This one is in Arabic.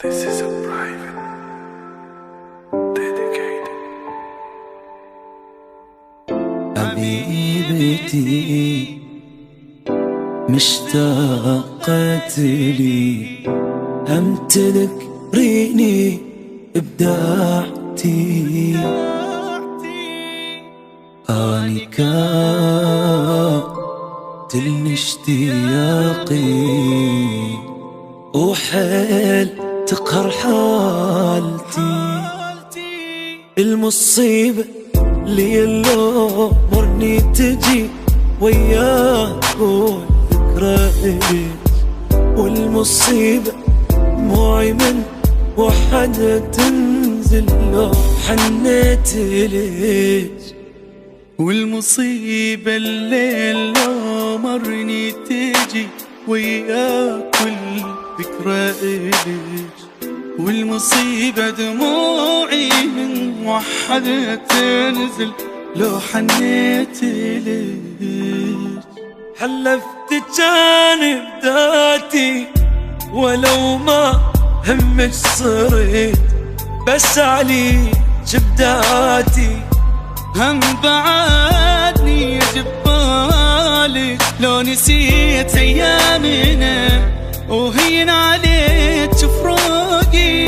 This is a private dedicated حبيبتي مشتاقة لي أمتلك ريني إبداعتي أني كاتلني اشتياقي وحيل تقهر حالتي المصيبة لي الأمرني تجي وياك والذكرى إليك والمصيبة دموعي من وحدة تنزل لو حنيت إليك والمصيبة الليل لو مرني تجي وياك والذكرى إليك والمصيبة دموعي من وحدة تنزل لو حنيت إليك حلفت جانب ذاتي ولو ما همك صرت بس عليك بداتي هم بعدني جبالك لو نسيت أيامنا وهين عليك فراقي